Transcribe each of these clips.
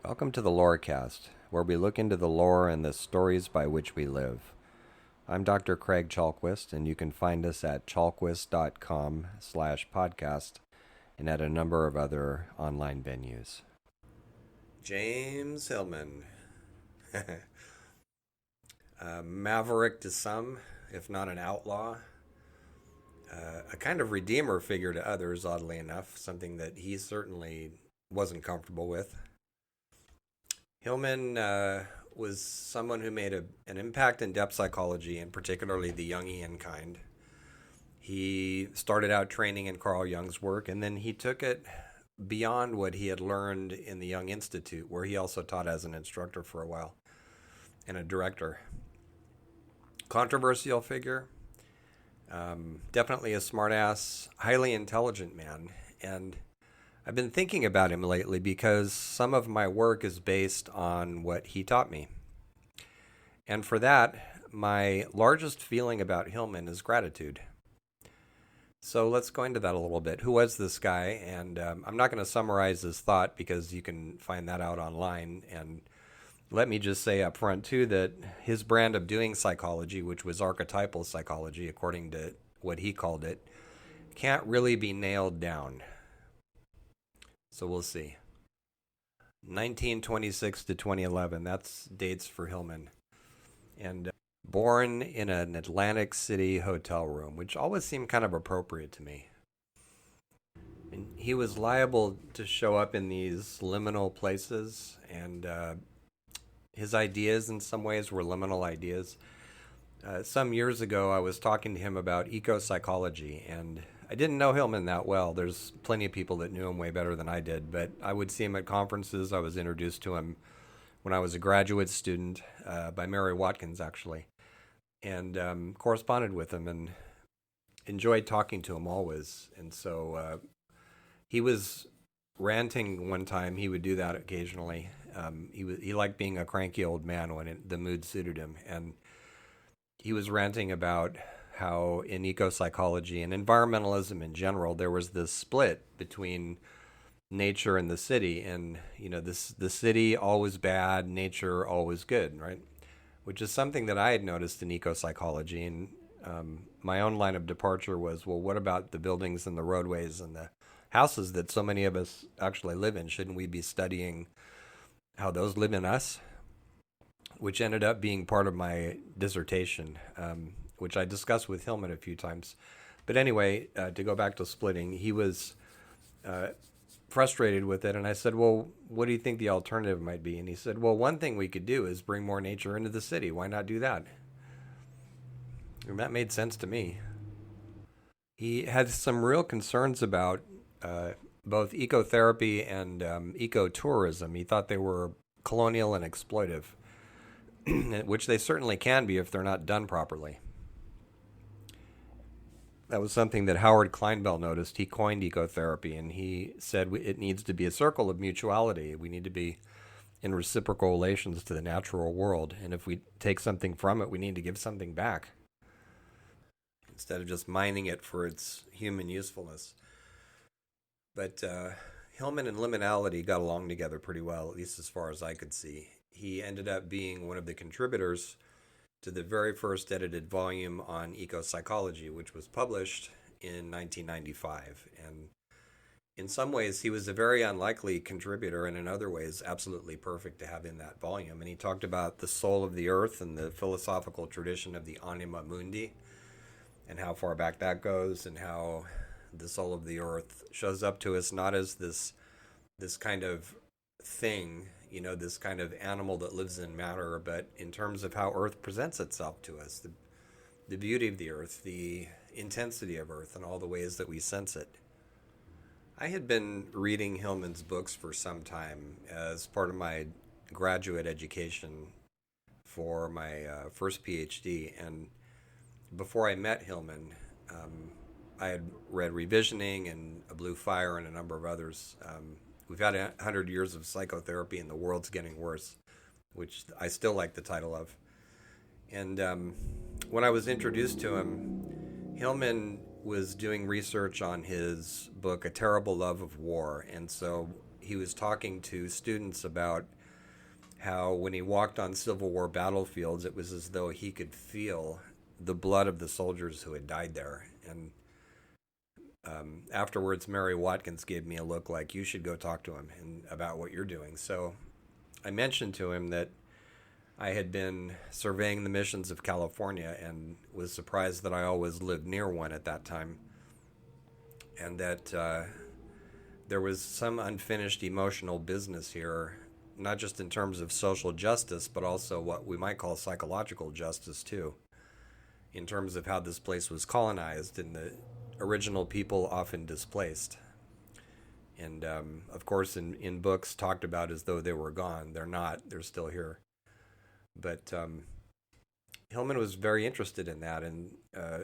Welcome to the Lorecast, where we look into the lore and the stories by which we live. I'm Dr. Craig Chalquist, and you can find us at chalquist.com/podcast and at a number of other online venues. James Hillman. Maverick to some, if not an outlaw. A kind of redeemer figure to others, oddly enough, something that he certainly wasn't comfortable with. Hillman was someone who made an impact in depth psychology, and particularly the Jungian kind. He started out training in Carl Jung's work, and then he took it beyond what he had learned in the Jung Institute, where he also taught as an instructor for a while and a director. Controversial figure, definitely a smartass, highly intelligent man, and I've been thinking about him lately because some of my work is based on what he taught me. And for that, my largest feeling about Hillman is gratitude. So let's go into that a little bit. Who was this guy? And I'm not going to summarize his thought because you can find that out online. And let me just say up front, too, that his brand of doing psychology, which was archetypal psychology, according to what he called it, can't really be nailed down. So we'll see. 1926 to 2011, that's dates for Hillman. And born in an Atlantic City hotel room, which always seemed kind of appropriate to me. And he was liable to show up in these liminal places, and his ideas in some ways were liminal ideas. Some years ago, I was talking to him about eco-psychology, and I didn't know Hillman that well. There's plenty of people that knew him way better than I did, but I would see him at conferences. I was introduced to him when I was a graduate student by Mary Watkins, actually, and corresponded with him and enjoyed talking to him always. And so he was ranting one time. He would do that occasionally. He liked being a cranky old man when the mood suited him, and he was ranting about how in eco-psychology and environmentalism in general, there was this split between nature and the city. And, the city always bad, nature always good, right? Which is something that I had noticed in eco-psychology. And my own line of departure was, well, what about the buildings and the roadways and the houses that so many of us actually live in? Shouldn't we be studying how those live in us? Which ended up being part of my dissertation, which I discussed with Hillman a few times. But anyway, to go back to splitting, he was frustrated with it. And I said, well, what do you think the alternative might be? And he said, well, one thing we could do is bring more nature into the city. Why not do that? And that made sense to me. He had some real concerns about both ecotherapy and ecotourism. He thought they were colonial and exploitive, which they certainly can be if they're not done properly. That was something that Howard Kleinbell noticed. He coined ecotherapy, and he said it needs to be a circle of mutuality. We need to be in reciprocal relations to the natural world, and if we take something from it, we need to give something back instead of just mining it for its human usefulness. But Hillman and liminality got along together pretty well, at least as far as I could see. He ended up being one of the contributors to the very first edited volume on eco-psychology, which was published in 1995. And in some ways, he was a very unlikely contributor, and in other ways, absolutely perfect to have in that volume. And he talked about the soul of the earth and the philosophical tradition of the anima mundi, and how far back that goes, and how the soul of the earth shows up to us not as this kind of thing, this kind of animal that lives in matter, but in terms of how Earth presents itself to us, the beauty of the Earth, the intensity of Earth, and all the ways that we sense it. I had been reading Hillman's books for some time as part of my graduate education for my first PhD, and before I met Hillman, I had read Revisioning and A Blue Fire and a number of others. We've had 100 years of psychotherapy and the world's getting worse, which I still like the title of. And when I was introduced to him, Hillman was doing research on his book, A Terrible Love of War. And so he was talking to students about how when he walked on Civil War battlefields, it was as though he could feel the blood of the soldiers who had died there. And afterwards, Mary Watkins gave me a look like, you should go talk to him and about what you're doing. So I mentioned to him that I had been surveying the missions of California and was surprised that I always lived near one at that time, and that there was some unfinished emotional business here, not just in terms of social justice, but also what we might call psychological justice, too, in terms of how this place was colonized and the original people often displaced. And of course, in books talked about as though they were gone. They're not, they're still here. But Hillman was very interested in that, and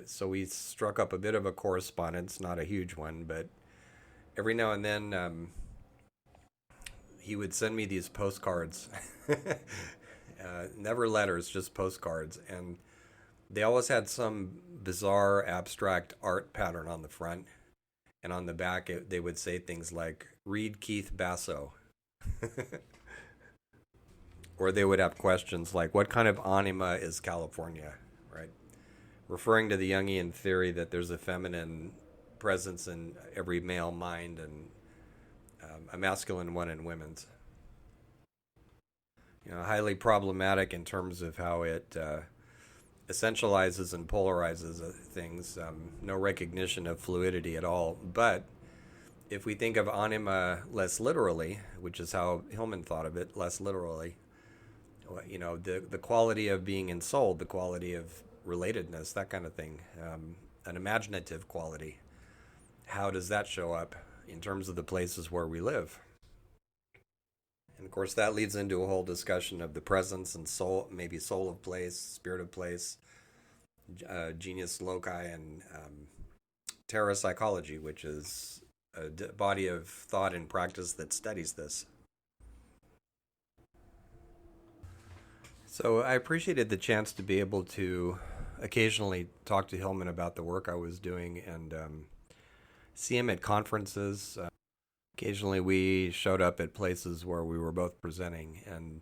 so we struck up a bit of a correspondence, not a huge one, but every now and then he would send me these postcards. Never letters, just postcards. And they always had some bizarre abstract art pattern on the front. And on the back, they would say things like, read Keith Basso. Or they would have questions like, what kind of anima is California, right? Referring to the Jungian theory that there's a feminine presence in every male mind and a masculine one in women's. Highly problematic in terms of how it essentializes and polarizes things. No recognition of fluidity at all. But if we think of anima less literally, which is how Hillman thought of it, less literally, the quality of being ensouled, the quality of relatedness, that kind of thing, an imaginative quality. How does that show up in terms of the places where we live? And of course, that leads into a whole discussion of the presence and soul, maybe soul of place, spirit of place, genius loci, and terra psychology, which is a body of thought and practice that studies this. So I appreciated the chance to be able to occasionally talk to Hillman about the work I was doing and see him at conferences. Occasionally we showed up at places where we were both presenting. And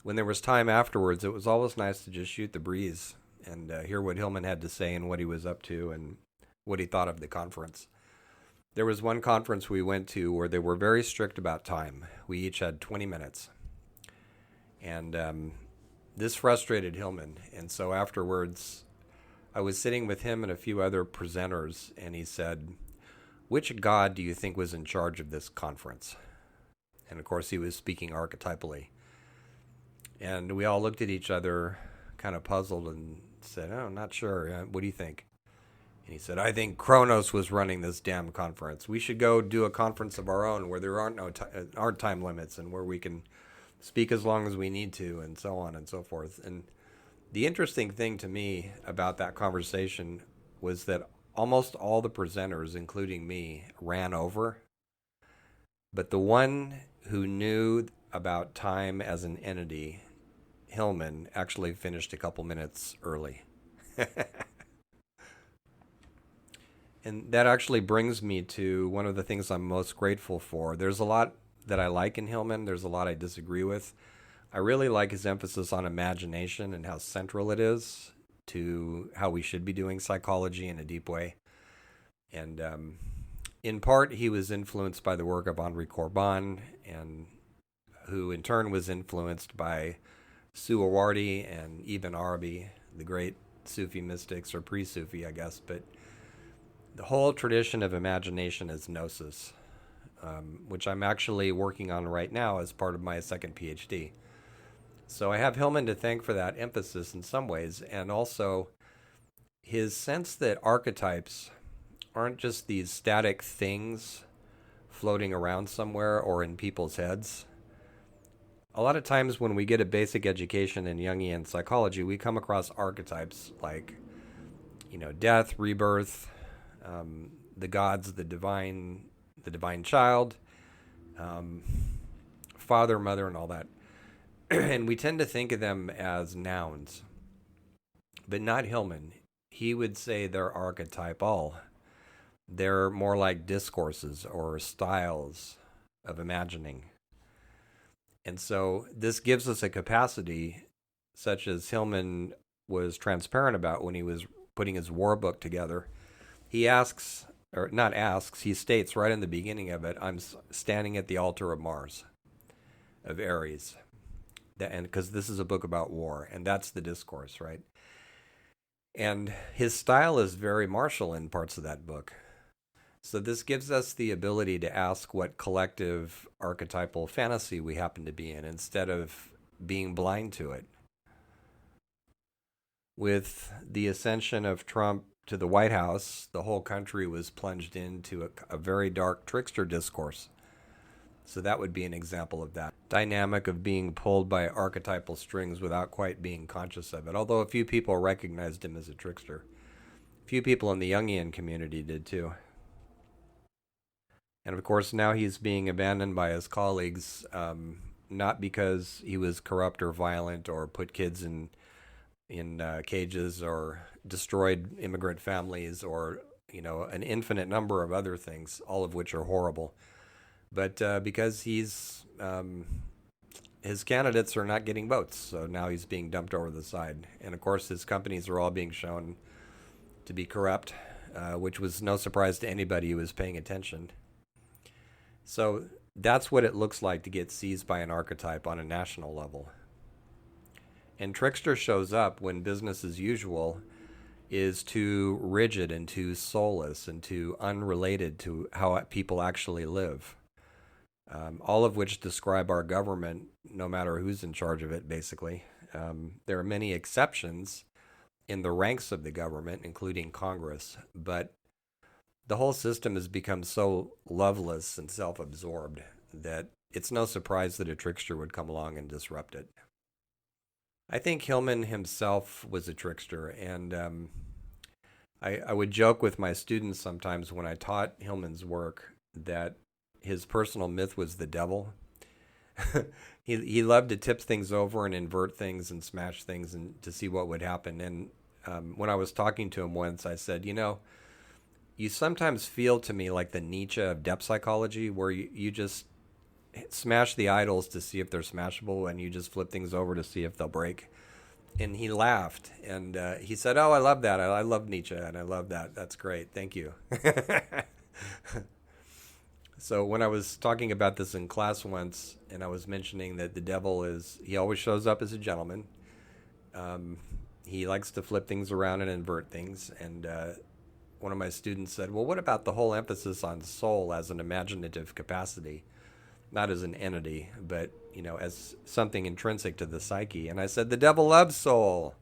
when there was time afterwards, it was always nice to just shoot the breeze and hear what Hillman had to say and what he was up to and what he thought of the conference. There was one conference we went to where they were very strict about time. We each had 20 minutes. And this frustrated Hillman, and so afterwards, I was sitting with him and a few other presenters, and he said, which god do you think was in charge of this conference? And of course, he was speaking archetypally. And we all looked at each other, kind of puzzled, and said, oh, not sure. What do you think? And he said, I think Kronos was running this damn conference. We should go do a conference of our own where there aren't time limits and where we can speak as long as we need to, and so on and so forth. And the interesting thing to me about that conversation was that almost all the presenters, including me, ran over. But the one who knew about time as an entity, Hillman, actually finished a couple minutes early. And that actually brings me to one of the things I'm most grateful for. There's a lot that I like in Hillman. There's a lot I disagree with. I really like his emphasis on imagination and how central it is to how we should be doing psychology in a deep way. And in part, he was influenced by the work of Henri Corbin, and who in turn was influenced by Suhrawardi and Ibn Arabi, the great Sufi mystics, or pre-Sufi, I guess. But the whole tradition of imagination is gnosis, which I'm actually working on right now as part of my second PhD. So I have Hillman to thank for that emphasis in some ways, and also his sense that archetypes aren't just these static things floating around somewhere or in people's heads. A lot of times when we get a basic education in Jungian psychology, we come across archetypes like, death, rebirth, the gods, the divine child, father, mother, and all that. And we tend to think of them as nouns, but not Hillman. He would say they're archetypal. They're more like discourses or styles of imagining. And so this gives us a capacity such as Hillman was transparent about when he was putting his war book together. He asks, or not asks, he states right in the beginning of it, I'm standing at the altar of Mars, of Ares. And because this is a book about war, and that's the discourse, right? And his style is very martial in parts of that book. So this gives us the ability to ask what collective archetypal fantasy we happen to be in instead of being blind to it. With the ascension of Trump to the White House, the whole country was plunged into a very dark trickster discourse. So that would be an example of that dynamic of being pulled by archetypal strings without quite being conscious of it. Although a few people recognized him as a trickster. A few people in the Jungian community did too. And of course, now he's being abandoned by his colleagues, not because he was corrupt or violent or put kids in cages or destroyed immigrant families or an infinite number of other things, all of which are horrible. But because his candidates are not getting votes, so now he's being dumped over the side. And of course, his companies are all being shown to be corrupt, which was no surprise to anybody who was paying attention. So that's what it looks like to get seized by an archetype on a national level. And trickster shows up when business as usual is too rigid and too soulless and too unrelated to how people actually live. All of which describe our government, no matter who's in charge of it, basically. There are many exceptions in the ranks of the government, including Congress, but the whole system has become so loveless and self-absorbed that it's no surprise that a trickster would come along and disrupt it. I think Hillman himself was a trickster, and I would joke with my students sometimes when I taught Hillman's work that his personal myth was the devil. He loved to tip things over and invert things and smash things and to see what would happen. And when I was talking to him once, I said, you sometimes feel to me like the Nietzsche of depth psychology, where you just smash the idols to see if they're smashable and you just flip things over to see if they'll break. And he laughed and he said, oh, I love that. I love Nietzsche and I love that. That's great. Thank you. So when I was talking about this in class once, and I was mentioning that the devil he always shows up as a gentleman. He likes to flip things around and invert things. And one of my students said, well, what about the whole emphasis on soul as an imaginative capacity? Not as an entity, but, as something intrinsic to the psyche. And I said, the devil loves soul.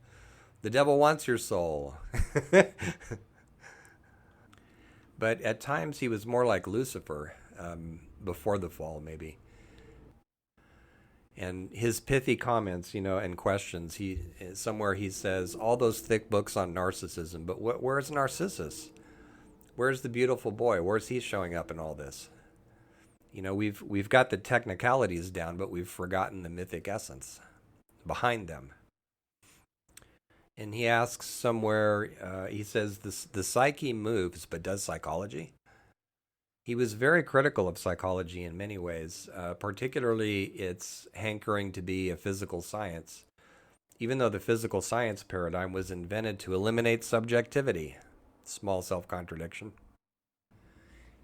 The devil wants your soul. But at times he was more like Lucifer, before the fall, maybe. And his pithy comments, and questions, somewhere he says, all those thick books on narcissism, but where's Narcissus? Where's the beautiful boy? Where's he showing up in all this? We've got the technicalities down, but we've forgotten the mythic essence behind them. And he asks somewhere, he says, the psyche moves, but does psychology? He was very critical of psychology in many ways, particularly its hankering to be a physical science, even though the physical science paradigm was invented to eliminate subjectivity. Small self-contradiction.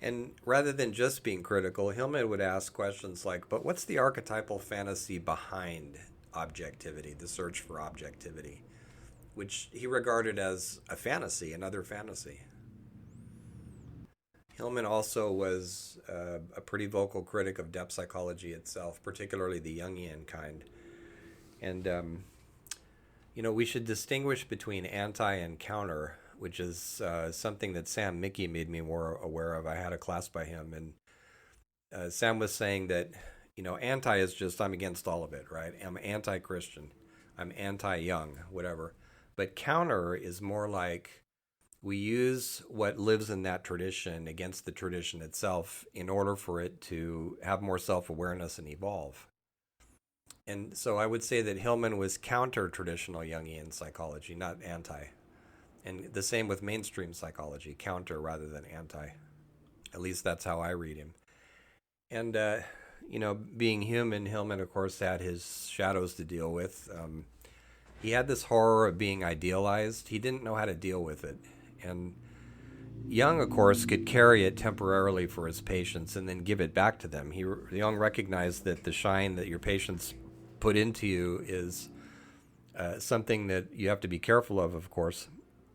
And rather than just being critical, Hillman would ask questions like, but what's the archetypal fantasy behind objectivity, the search for objectivity, which he regarded as a fantasy, another fantasy. Hillman also was a pretty vocal critic of depth psychology itself, particularly the Jungian kind. And, we should distinguish between anti and counter, which is something that Sam Mickey made me more aware of. I had a class by him, and Sam was saying that, anti is just I'm against all of it, right? I'm anti-Christian. I'm anti-young, whatever. But counter is more like we use what lives in that tradition against the tradition itself in order for it to have more self-awareness and evolve. And so I would say that Hillman was counter-traditional Jungian psychology, not anti. And the same with mainstream psychology, counter rather than anti. At least that's how I read him. And, being human, Hillman, of course, had his shadows to deal with. He had this horror of being idealized. He didn't know how to deal with it. And Jung, of course, could carry it temporarily for his patients and then give it back to them. Jung recognized that the shine that your patients put into you is something that you have to be careful of course,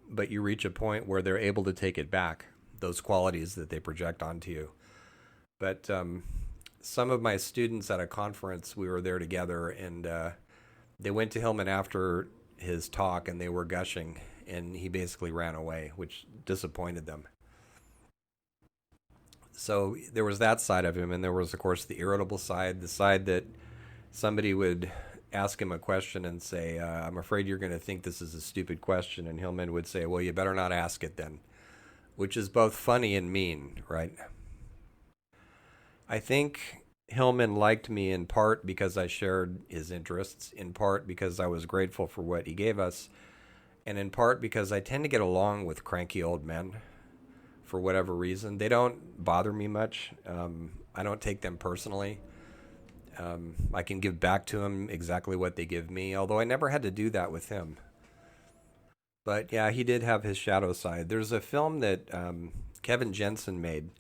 but you reach a point where they're able to take it back, those qualities that they project onto you. But some of my students at a conference, we were there together, and they went to Hillman after his talk, and they were gushing, and he basically ran away, which disappointed them. So there was that side of him, and there was, of course, the irritable side, the side that somebody would ask him a question and say, I'm afraid you're going to think this is a stupid question. And Hillman would say, well, you better not ask it then, which is both funny and mean, right? I think Hillman liked me in part because I shared his interests, in part because I was grateful for what he gave us, and in part because I tend to get along with cranky old men for whatever reason. They don't bother me much. I don't take them personally. I can give back to them exactly what they give me, although I never had to do that with him. But yeah, he did have his shadow side. There's a film that Kevin Jensen made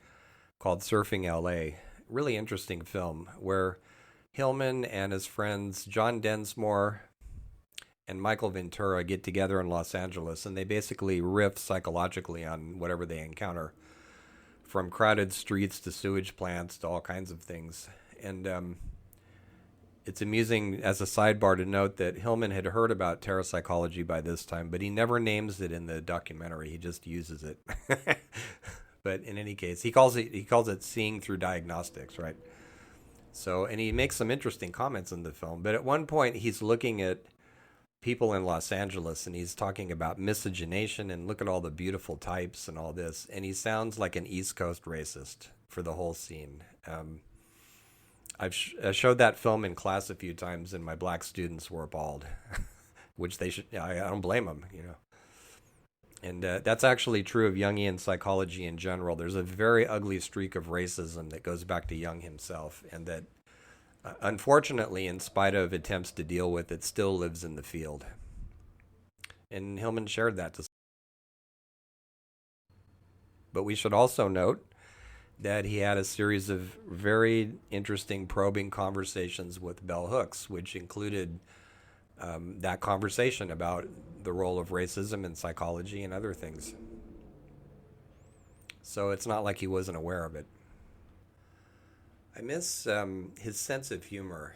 called Surfing LA. Really interesting film where Hillman and his friends John Densmore and Michael Ventura get together in Los Angeles, and they basically riff psychologically on whatever they encounter, from crowded streets to sewage plants to all kinds of things. And it's amusing as a sidebar to note that Hillman had heard about parapsychology by this time, but he never names it in the documentary. He just uses it. But in any case, he calls it seeing through diagnostics, right? So, and he makes some interesting comments in the film. But at one point, he's looking at people in Los Angeles, and he's talking about miscegenation and look at all the beautiful types and all this. And he sounds like an East Coast racist for the whole scene. I've showed that film in class a few times, and my black students were appalled, which they should. I don't blame them, And that's actually true of Jungian psychology in general. There's a very ugly streak of racism that goes back to Jung himself, and that, unfortunately, in spite of attempts to deal with it, still lives in the field. And Hillman shared that. But we should also note that he had a series of very interesting probing conversations with bell hooks, which included that conversation about the role of racism in psychology and other things. So it's not like he wasn't aware of it. I miss his sense of humor.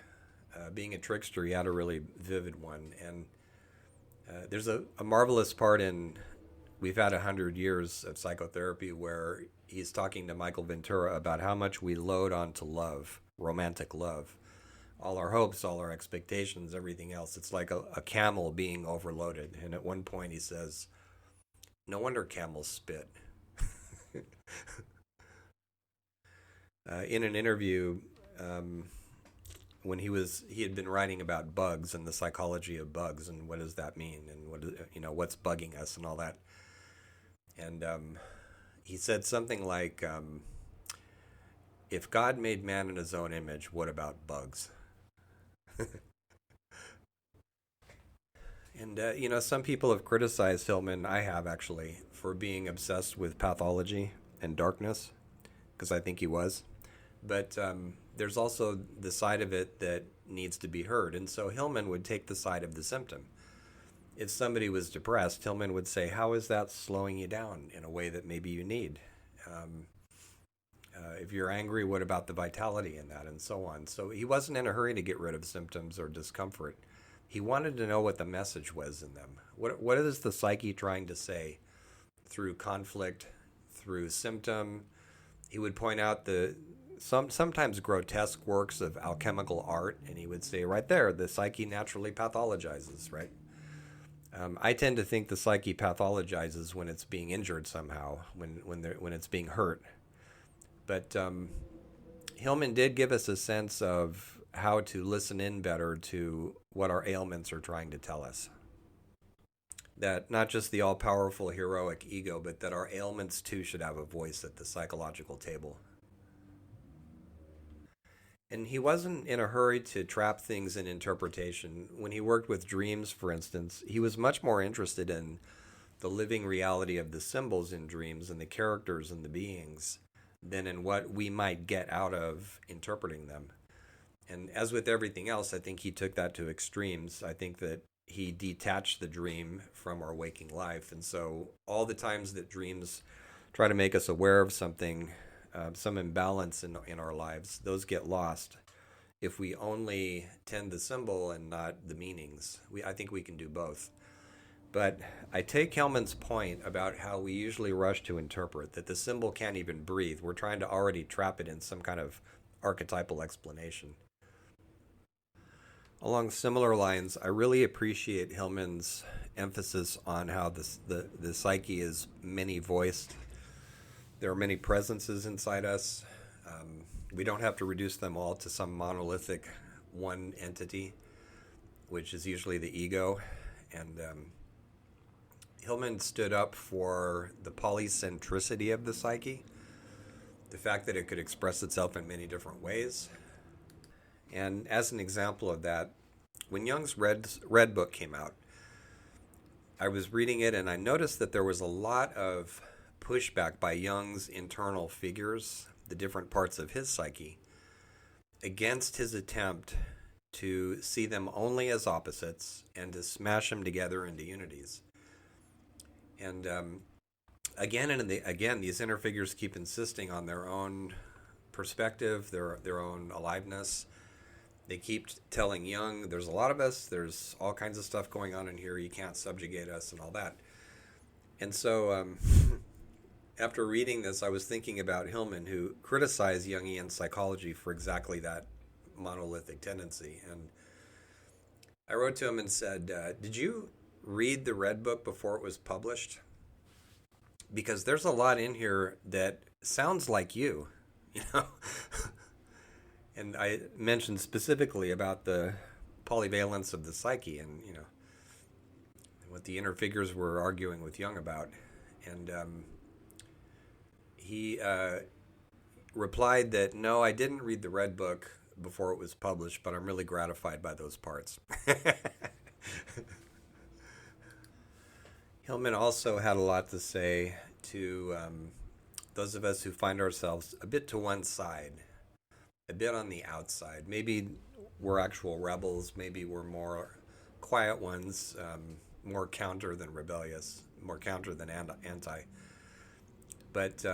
Being a trickster, he had a really vivid one. And there's a marvelous part in We've Had 100 Years of Psychotherapy where he's talking to Michael Ventura about how much we load onto love, romantic love. All our hopes, all our expectations, everything else. It's like a camel being overloaded. And at one point he says, no wonder camels spit. In an interview, when he had been writing about bugs and the psychology of bugs and what does that mean and what's bugging us and all that. And he said something like, if God made man in his own image, what about bugs? And, some people have criticized Hillman, I have actually, for being obsessed with pathology and darkness, because I think he was. But there's also the side of it that needs to be heard. And so Hillman would take the side of the symptom. If somebody was depressed, Hillman would say, how is that slowing you down in a way that maybe you need? If you're angry, what about the vitality in that, and so on? So he wasn't in a hurry to get rid of symptoms or discomfort. He wanted to know what the message was in them. What is the psyche trying to say through conflict, through symptom? He would point out the sometimes grotesque works of alchemical art, and he would say, right there, the psyche naturally pathologizes, right? I tend to think the psyche pathologizes when it's being injured somehow, when it's being hurt. But Hillman did give us a sense of how to listen in better to what our ailments are trying to tell us. That not just the all-powerful heroic ego, but that our ailments too should have a voice at the psychological table. And he wasn't in a hurry to trap things in interpretation. When he worked with dreams, for instance, he was much more interested in the living reality of the symbols in dreams and the characters and the beings than in what we might get out of interpreting them. And as with everything else, I think he took that to extremes. I think that he detached the dream from our waking life. And so all the times that dreams try to make us aware of something, some imbalance in our lives, those get lost if we only tend the symbol and not the meanings. I think we can do both. But I take Hellman's point about how we usually rush to interpret, that the symbol can't even breathe. We're trying to already trap it in some kind of archetypal explanation. Along similar lines, I really appreciate Hillman's emphasis on how the psyche is many voiced. There are many presences inside us. We don't have to reduce them all to some monolithic one entity, which is usually the ego. And Hillman stood up for the polycentricity of the psyche, the fact that it could express itself in many different ways. And as an example of that, when Jung's Red Book came out, I was reading it and I noticed that there was a lot of pushback by Jung's internal figures, the different parts of his psyche, against his attempt to see them only as opposites and to smash them together into unities. And again, these inner figures keep insisting on their own perspective, their own aliveness. They keep telling Jung, there's a lot of us, there's all kinds of stuff going on in here, you can't subjugate us and all that. And so after reading this, I was thinking about Hillman, who criticized Jungian psychology for exactly that monolithic tendency. And I wrote to him and said, did you read the Red Book before it was published? Because there's a lot in here that sounds like you, you know? And I mentioned specifically about the polyvalence of the psyche and, you know, what the inner figures were arguing with Jung about. And he replied that, no, I didn't read the Red Book before it was published, but I'm really gratified by those parts. Hillman also had a lot to say to those of us who find ourselves a bit to one side, a bit on the outside. Maybe we're actual rebels, maybe we're more quiet ones, more counter than rebellious, more counter than anti. But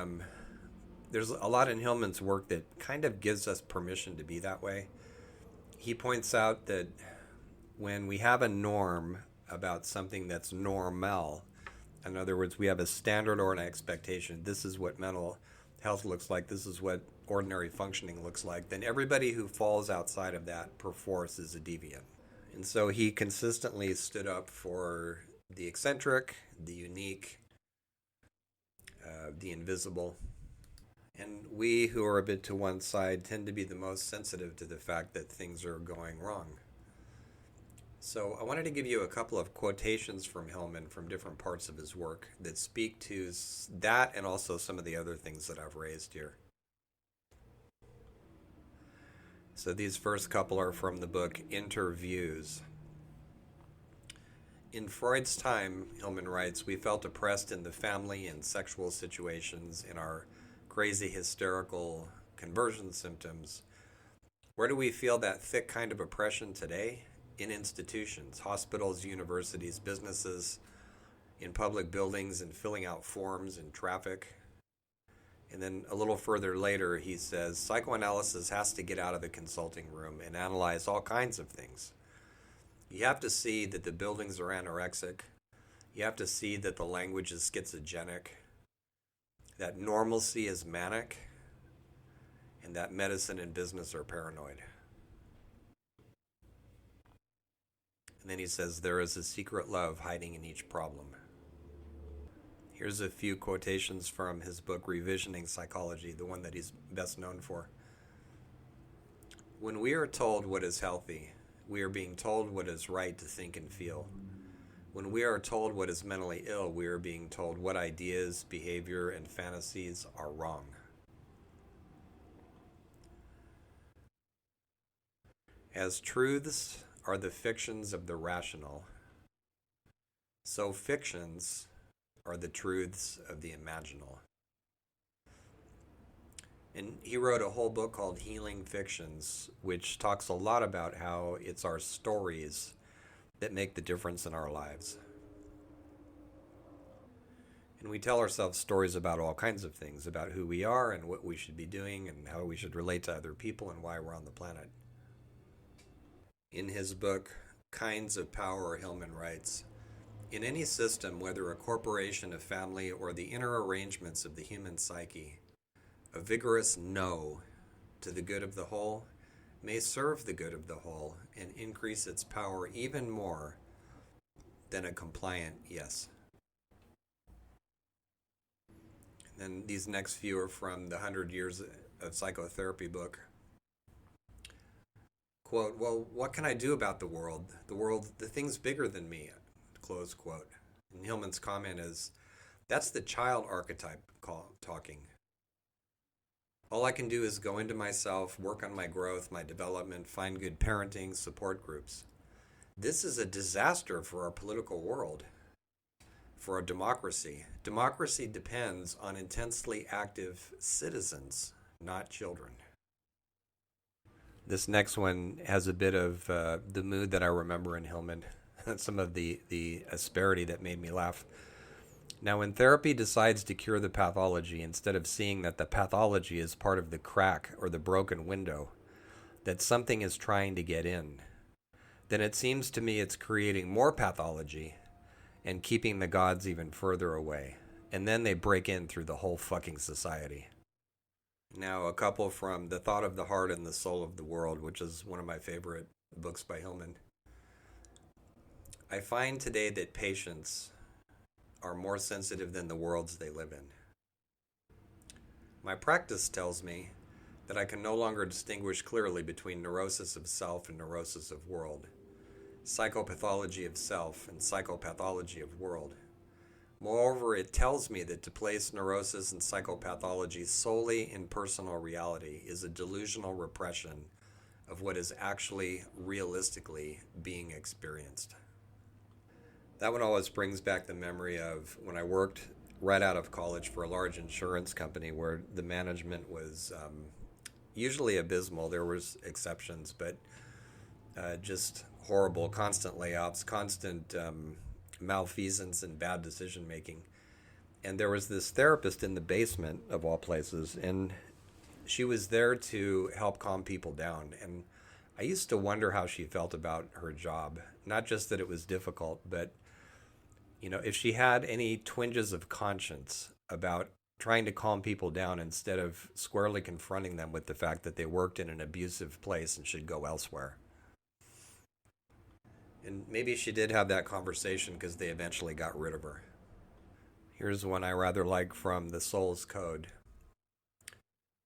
there's a lot in Hillman's work that kind of gives us permission to be that way. He points out that when we have a norm about something that's normal, in other words, we have a standard or an expectation, this is what mental health looks like, this is what ordinary functioning looks like, then everybody who falls outside of that perforce is a deviant. And so he consistently stood up for the eccentric, the unique, the invisible. And we who are a bit to one side tend to be the most sensitive to the fact that things are going wrong. So I wanted to give you a couple of quotations from Hillman from different parts of his work that speak to that and also some of the other things that I've raised here. So these first couple are from the book Interviews. In Freud's time, Hillman writes, we felt oppressed in the family and sexual situations, in our crazy hysterical conversion symptoms. Where do we feel that thick kind of oppression today? In institutions, hospitals, universities, businesses, in public buildings, and filling out forms in traffic. And then a little further later, he says, psychoanalysis has to get out of the consulting room and analyze all kinds of things. You have to see that the buildings are anorexic. You have to see that the language is schizogenic, that normalcy is manic, and that medicine and business are paranoid. And then he says, there is a secret love hiding in each problem. Here's a few quotations from his book, Revisioning Psychology, the one that he's best known for. When we are told what is healthy, we are being told what is right to think and feel. When we are told what is mentally ill, we are being told what ideas, behavior, and fantasies are wrong. As truths are the fictions of the rational, so fictions are the truths of the imaginal. And he wrote a whole book called Healing Fictions, which talks a lot about how it's our stories that make the difference in our lives. And we tell ourselves stories about all kinds of things, about who we are and what we should be doing and how we should relate to other people and why we're on the planet. In his book, Kinds of Power, Hillman writes, in any system, whether a corporation, a family, or the inner arrangements of the human psyche, a vigorous no to the good of the whole may serve the good of the whole and increase its power even more than a compliant yes. And these next few are from the 100 Years of Psychotherapy book. Quote, well, what can I do about the world? The thing's bigger than me, close quote. And Hillman's comment is, that's the child archetype talking. All I can do is go into myself, work on my growth, my development, find good parenting, support groups. This is a disaster for our political world, for our democracy. Democracy depends on intensely active citizens, not children. This next one has a bit of the mood that I remember in Hillman, some of the asperity that made me laugh. Now, when therapy decides to cure the pathology, instead of seeing that the pathology is part of the crack or the broken window, that something is trying to get in, then it seems to me it's creating more pathology and keeping the gods even further away. And then they break in through the whole fucking society. Now, a couple from The Thought of the Heart and the Soul of the World, which is one of my favorite books by Hillman. I find today that patients are more sensitive than the worlds they live in. My practice tells me that I can no longer distinguish clearly between neurosis of self and neurosis of world, psychopathology of self and psychopathology of world. Moreover, it tells me that to place neurosis and psychopathology solely in personal reality is a delusional repression of what is actually realistically being experienced. That one always brings back the memory of when I worked right out of college for a large insurance company where the management was usually abysmal. There was exceptions, but just horrible, constant layoffs, constant malfeasance and bad decision making. And there was this therapist in the basement of all places, and she was there to help calm people down. And I used to wonder how she felt about her job. Not just that it was difficult, but if she had any twinges of conscience about trying to calm people down instead of squarely confronting them with the fact that they worked in an abusive place and should go elsewhere. And maybe she did have that conversation because they eventually got rid of her. Here's one I rather like from The Soul's Code.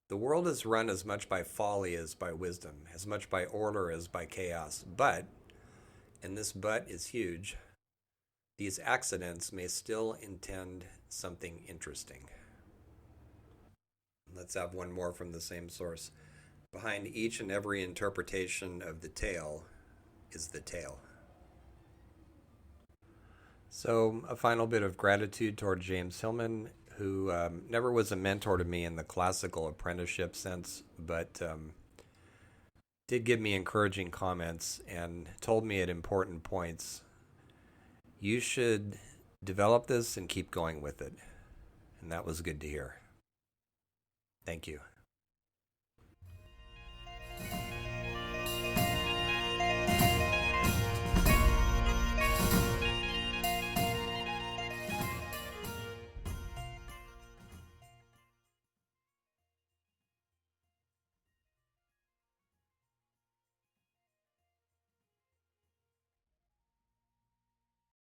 The world is run as much by folly as by wisdom, as much by order as by chaos. But, and this but is huge, these accidents may still intend something interesting. Let's have one more from the same source. Behind each and every interpretation of the tale is the tale. So, a final bit of gratitude toward James Hillman, who never was a mentor to me in the classical apprenticeship sense, but did give me encouraging comments and told me at important points, you should develop this and keep going with it. And that was good to hear. Thank you.